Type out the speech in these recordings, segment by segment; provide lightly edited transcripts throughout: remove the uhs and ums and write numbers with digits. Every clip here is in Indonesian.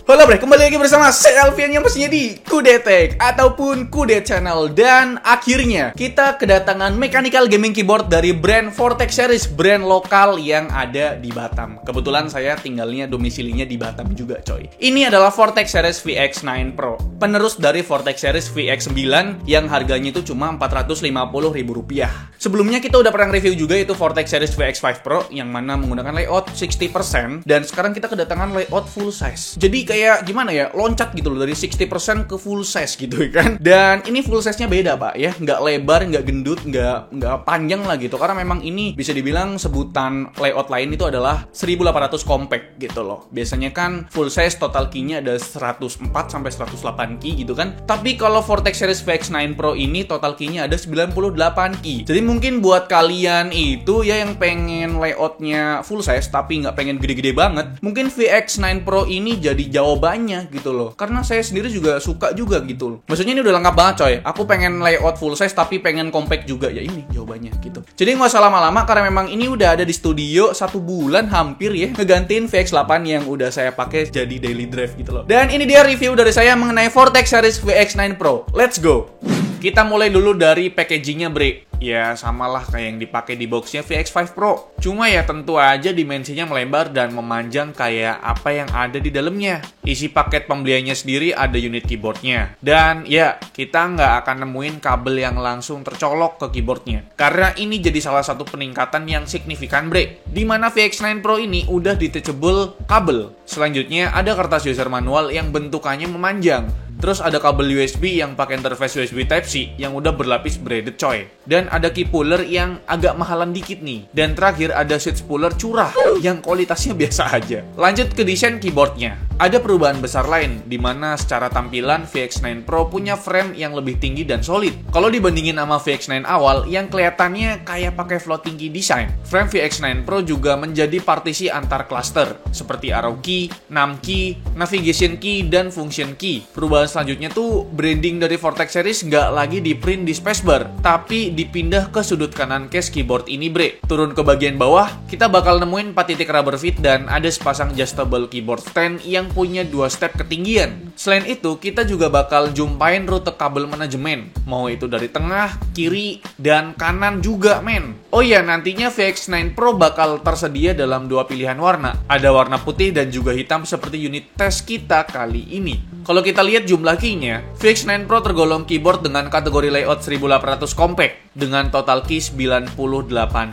Halo bre, kembali lagi bersama saya Alfian yang pastinya di Kudetek ataupun Kudet Channel. Dan akhirnya kita kedatangan mechanical gaming keyboard dari brand Vortex Series, brand lokal yang ada di Batam. Kebetulan saya tinggalnya domisilinya di Batam juga coy. Ini adalah Vortex Series VX9 Pro, penerus dari Vortex Series VX9 yang harganya itu cuma Rp450.000. Sebelumnya kita udah pernah review juga itu Vortex Series VX5 Pro yang mana menggunakan layout 60%, dan sekarang kita kedatangan layout full size. Jadi kayak gimana ya, loncat gitu loh dari 60% ke full size gitu kan. Dan ini full size-nya beda pak ya, nggak lebar, nggak gendut, nggak panjang lah gitu. Karena memang ini bisa dibilang sebutan layout lain itu adalah 1800 compact gitu loh. Biasanya kan full size total key-nya ada 104 sampai 108 key gitu kan. Tapi kalau Vortex Series VX9 Pro ini total key-nya ada 98 key. Jadi mungkin buat kalian itu ya yang pengen layoutnya full size tapi nggak pengen gede-gede banget, mungkin VX9 Pro ini jadi jawabannya gitu loh. Karena saya sendiri juga suka juga gitu loh. Maksudnya ini udah lengkap banget coy. Aku pengen layout full size tapi pengen compact juga, ya ini jawabannya gitu. Jadi nggak usah lama-lama karena memang ini udah ada di studio 1 bulan hampir ya, ngegantiin VX8 yang udah saya pakai jadi daily drive gitu loh. Dan ini dia review dari saya mengenai Vortex Series VX9 Pro. Let's go. Kita mulai dulu dari packagingnya bre. Ya samalah kayak yang dipakai di boxnya VX5 Pro. Cuma ya tentu aja dimensinya melebar dan memanjang kayak apa yang ada di dalamnya. Isi paket pembeliannya sendiri ada unit keyboardnya. Dan ya kita nggak akan nemuin kabel yang langsung tercolok ke keyboardnya. Karena ini jadi salah satu peningkatan yang signifikan bre. Dimana VX9 Pro ini udah detachable kabel. Selanjutnya ada kertas user manual yang bentukannya memanjang. Terus ada kabel USB yang pakai interface USB Type-C yang udah berlapis braided coy. Dan ada key puller yang agak mahalan dikit nih. Dan terakhir ada switch puller curah yang kualitasnya biasa aja. Lanjut ke desain keyboardnya. Ada perubahan besar lain, dimana secara tampilan VX9 Pro punya frame yang lebih tinggi dan solid. Kalau dibandingin sama VX9 awal yang kelihatannya kayak pakai floating key design, frame VX9 Pro juga menjadi partisi antar cluster seperti arrow key, num key, navigation key, dan function key. Perubahan selanjutnya tuh branding dari Vortex Series nggak lagi di print di spacebar, tapi dipindah ke sudut kanan case keyboard ini bre. Turun ke bagian bawah, kita bakal nemuin 4 titik rubber feet dan ada sepasang adjustable keyboard stand yang punya 2 step ketinggian. Selain itu, kita juga bakal jumpain rute kabel manajemen, mau itu dari tengah, kiri, dan kanan juga men. Oh iya, nantinya VX9 Pro bakal tersedia dalam 2 pilihan warna. Ada warna putih dan juga hitam seperti unit tes kita kali ini. Kalau kita lihat jumlah key-nya, VX9 Pro tergolong keyboard dengan kategori layout 1800 compact dengan total key 98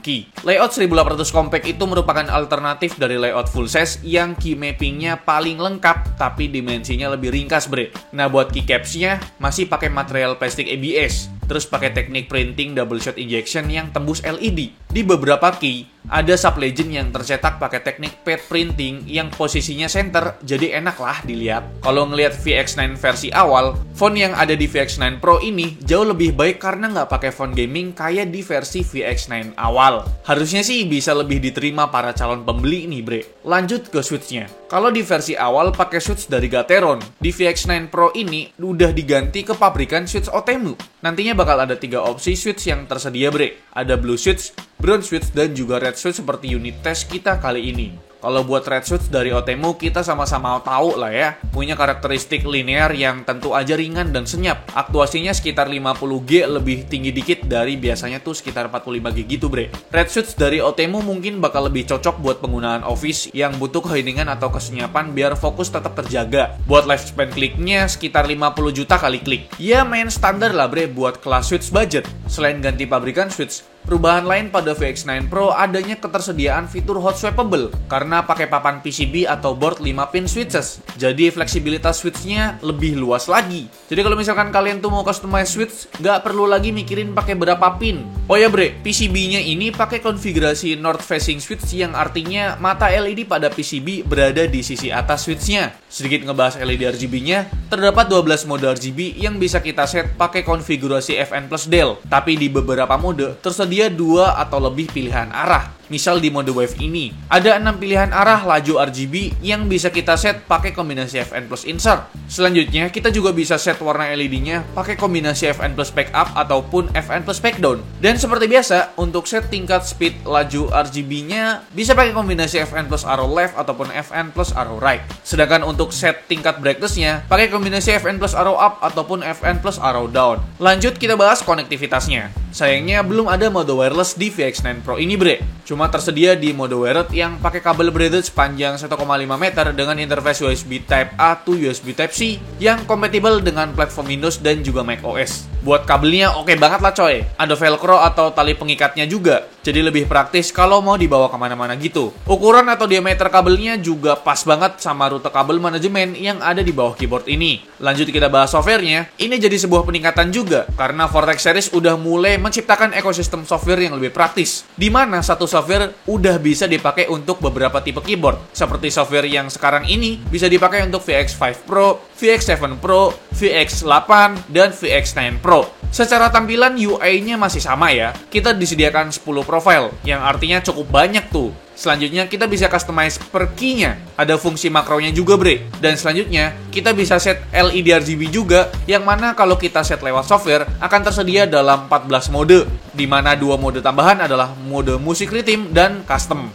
key. Layout 1800 compact itu merupakan alternatif dari layout full size yang key mapping-nya paling lengkap tapi dimensinya lebih ringkas bre. Nah buat keycaps-nya masih pakai material plastik ABS. Terus pakai teknik printing double shot injection yang tembus LED. Di beberapa key, ada sub-legend yang tercetak pakai teknik pad printing yang posisinya center, jadi enak lah dilihat. Kalau ngelihat VX9 versi awal, font yang ada di VX9 Pro ini jauh lebih baik karena nggak pakai font gaming kayak di versi VX9 awal. Harusnya sih bisa lebih diterima para calon pembeli nih bre. Lanjut ke switch-nya. Kalau di versi awal pakai switch dari Gateron, di VX9 Pro ini udah diganti ke pabrikan switch Otemu. Nantinya bakal ada 3 opsi switch yang tersedia bre. Ada blue switch, brown switch, dan juga red switch seperti unit tes kita kali ini. Kalau buat red switch dari Otemu kita sama-sama tahu lah ya, punya karakteristik linear yang tentu aja ringan dan senyap. Aktuasinya sekitar 50G lebih tinggi dikit dari biasanya tuh sekitar 45G gitu bre. Red switch dari Otemu mungkin bakal lebih cocok buat penggunaan office yang butuh keheningan atau kesenyapan biar fokus tetap terjaga. Buat lifespan kliknya sekitar 50 juta kali klik. Ya main standar lah bre buat kelas switch budget. Selain ganti pabrikan switch, perubahan lain pada VX9 Pro adanya ketersediaan fitur hot swappable karena pakai papan PCB atau board 5 pin switches. Jadi fleksibilitas switchnya lebih luas lagi. Jadi kalau misalkan kalian tuh mau customize switch, nggak perlu lagi mikirin pakai berapa pin. Oh ya bre, PCB-nya ini pakai konfigurasi north facing switch yang artinya mata LED pada PCB berada di sisi atas switchnya. Sedikit ngebahas LED RGB-nya, terdapat 12 mode RGB yang bisa kita set pakai konfigurasi FN plus Del. Tapi di beberapa mode tersedia 2 atau lebih pilihan arah. Misal di mode Wave ini, ada 6 pilihan arah laju RGB yang bisa kita set pakai kombinasi FN plus insert. Selanjutnya, kita juga bisa set warna LED-nya pakai kombinasi FN plus backup ataupun FN plus backdown. Dan seperti biasa, untuk set tingkat speed laju RGB-nya bisa pakai kombinasi FN plus arrow left ataupun FN plus arrow right. Sedangkan untuk set tingkat brightness-nya pakai kombinasi FN plus arrow up ataupun FN plus arrow down. Lanjut kita bahas konektivitasnya. Sayangnya belum ada mode wireless di VX9 Pro ini, bre. Cuma tersedia di mode wired yang pakai kabel braided sepanjang 1,5 meter dengan interface USB Type-A to USB Type-C yang kompatibel dengan platform Windows dan juga macOS. Buat kabelnya oke banget lah coy. Ada velcro atau tali pengikatnya juga. Jadi lebih praktis kalau mau dibawa kemana-mana gitu. Ukuran atau diameter kabelnya juga pas banget sama rute kabel manajemen yang ada di bawah keyboard ini. Lanjut kita bahas softwarenya. Ini jadi sebuah peningkatan juga karena Vortex Series udah mulai menciptakan ekosistem software yang lebih praktis. Di mana satu software udah bisa dipakai untuk beberapa tipe keyboard. Seperti software yang sekarang ini bisa dipakai untuk VX5 Pro, VX7 Pro, VX8, dan VX9 Pro. Secara tampilan UI-nya masih sama ya. Kita disediakan 10 profile, yang artinya cukup banyak tuh. Selanjutnya kita bisa customize per key-nya. Ada fungsi makronya juga, bre. Dan selanjutnya kita bisa set LED RGB juga, yang mana kalau kita set lewat software akan tersedia dalam 14 mode, di mana 2 mode tambahan adalah mode musik rhythm dan custom.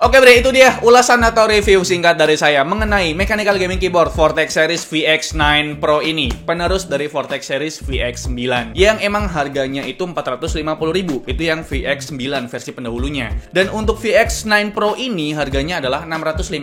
Oke bre, itu dia ulasan atau review singkat dari saya mengenai mechanical gaming keyboard Vortex Series VX9 Pro ini, penerus dari Vortex Series VX9 yang emang harganya itu 450.000. Itu yang VX9 versi pendahulunya. Dan untuk VX9 Pro ini harganya adalah 650.000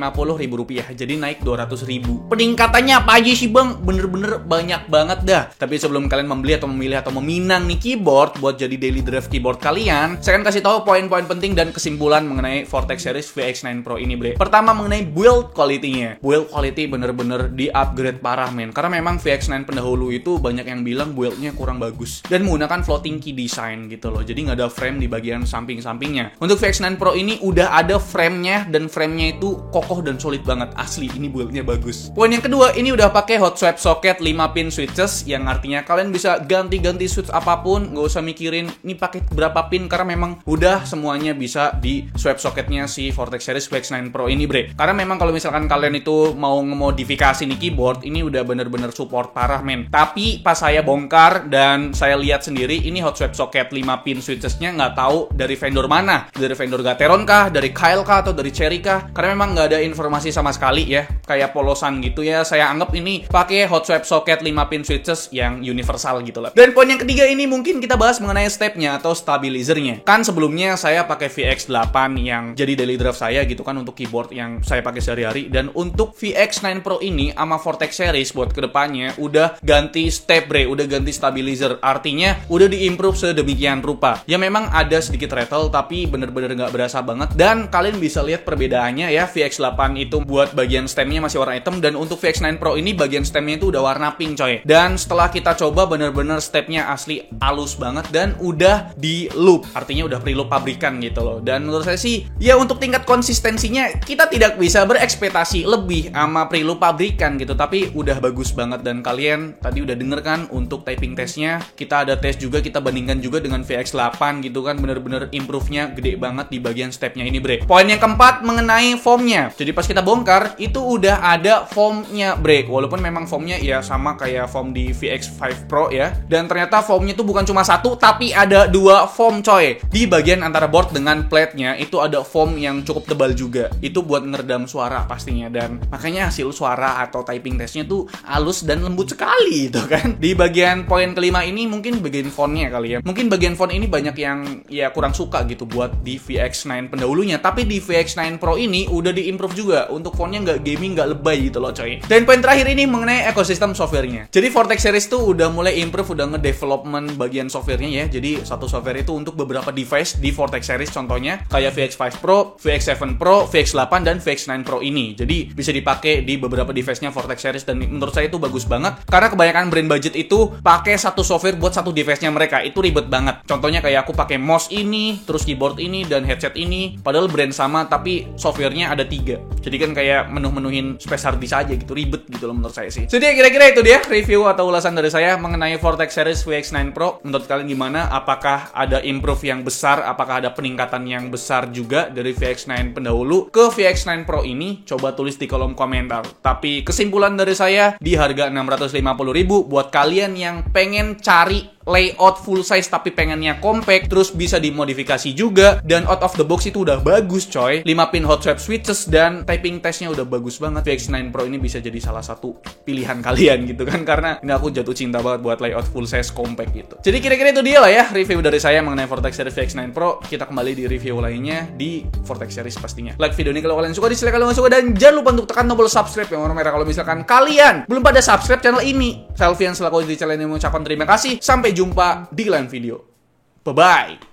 rupiah, jadi naik 200.000. Peningkatannya apa aja sih bang? Bener-bener banyak banget dah. Tapi sebelum kalian membeli atau memilih atau meminang nih keyboard buat jadi daily drive keyboard kalian, saya akan kasih tahu poin-poin penting dan kesimpulan mengenai Vortex Series VX9 Pro ini, bre. Pertama mengenai build quality-nya. Build quality bener-bener di-upgrade parah, men. Karena memang VX9 pendahulu itu banyak yang bilang build-nya kurang bagus. Dan menggunakan floating key design gitu loh. Jadi nggak ada frame di bagian samping-sampingnya. Untuk VX9 Pro ini udah ada frame-nya, dan frame-nya itu kokoh dan solid banget. Asli, ini build-nya bagus. Poin yang kedua, ini udah pakai hot swap socket 5 pin switches, yang artinya kalian bisa ganti-ganti switch apapun, nggak usah mikirin ini pakai berapa pin, karena memang udah semuanya bisa di swap socketnya si Vortex Series VX9 Pro ini, bre. Karena memang kalau misalkan kalian itu mau ngemodifikasi nih keyboard, ini udah bener-bener support parah, men. Tapi pas saya bongkar dan saya lihat sendiri, ini hot swap socket 5 pin switchesnya nggak tahu dari vendor mana. Dari vendor Gateron kah, dari Kyle kah, atau dari Cherry kah? Karena memang nggak ada informasi sama sekali ya. Kayak polosan gitu ya. Saya anggap ini pakai hot swap socket 5 pin switches yang universal gitu lah. Dan poin yang ketiga ini mungkin kita bahas mengenai stepnya atau stabilizernya. Kan sebelumnya saya pakai VX8 yang jadi daily drive draft saya gitu kan untuk keyboard yang saya pakai sehari-hari. Dan untuk VX9 Pro ini sama Vortex series buat kedepannya udah ganti step bre, udah ganti stabilizer. Artinya udah diimprove sedemikian rupa. Ya memang ada sedikit rattle tapi bener-bener nggak berasa banget. Dan kalian bisa lihat perbedaannya ya, VX8 itu buat bagian stemnya masih warna hitam, dan untuk VX9 Pro ini bagian stemnya itu udah warna pink coy. Dan setelah kita coba bener-bener stepnya asli halus banget dan udah di loop, artinya udah preloop pabrikan gitu loh. Dan menurut saya sih ya untuk tingkat konsistensinya kita tidak bisa berekspektasi lebih sama preloop pabrikan gitu, tapi udah bagus banget. Dan kalian tadi udah denger kan untuk typing testnya, kita ada tes juga, kita bandingkan juga dengan VX8 gitu kan, bener-bener improve-nya gede banget di bagian stepnya ini bre. Poin yang keempat mengenai foamnya. Jadi pas kita bongkar itu udah ada foamnya bre, walaupun memang foamnya ya sama kayak foam di VX5 Pro ya. Dan ternyata foamnya itu bukan cuma satu tapi ada dua foam coy. Di bagian antara board dengan plate-nya itu ada foam yang cukup tebal juga. Itu buat ngeredam suara pastinya, dan makanya hasil suara atau typing testnya tuh halus dan lembut sekali gitu kan. Di bagian poin kelima ini mungkin bagian fontnya kali ya. Mungkin bagian font ini banyak yang ya kurang suka gitu buat di VX9 pendahulunya, tapi di VX9 Pro ini udah diimprove juga untuk fontnya nggak gaming, nggak lebay gitu loh coy. Dan poin terakhir ini mengenai ekosistem softwarenya. Jadi Vortex series tuh udah mulai improve, udah ngedevelopment bagian softwarenya ya. Jadi satu software itu untuk beberapa device di Vortex series, contohnya kayak VX5 Pro, VX7 Pro, VX8 dan VX9 Pro ini. Jadi bisa dipakai di beberapa device-nya Vortex series, dan menurut saya itu bagus banget karena kebanyakan brand budget itu pakai satu software buat satu device-nya mereka. Itu ribet banget. Contohnya kayak aku pakai mouse ini, terus keyboard ini dan headset ini, padahal brand sama tapi softwarenya ada 3. Jadi kan kayak menuhin space hard disk aja gitu, ribet gitu loh menurut saya sih. Jadi kira-kira itu dia review atau ulasan dari saya mengenai Vortex series VX9 Pro. Menurut kalian gimana? Apakah ada improve yang besar? Apakah ada peningkatan yang besar juga dari VX9 pendahulu ke VX9 Pro ini? Coba tulis di kolom komentar. Tapi kesimpulan dari saya, di harga 650.000 buat kalian yang pengen cari layout full size tapi pengennya compact, terus bisa dimodifikasi juga, dan out of the box itu udah bagus coy. 5 pin hot swap switches dan typing testnya udah bagus banget. VX9 Pro ini bisa jadi salah satu pilihan kalian gitu kan, karena ini aku jatuh cinta banget buat layout full size compact gitu. Jadi kira-kira itu dia lah ya review dari saya mengenai Vortex series VX9 Pro. Kita kembali di review lainnya di Vortex series pastinya. Like video ini kalau kalian suka, dislike kalau nggak suka, dan jangan lupa untuk tekan tombol subscribe yang warna merah kalau misalkan kalian belum pada subscribe channel ini. Selvian selaku di channel ini mengucapkan terima kasih. Sampai jumpa di lain video. Bye-bye.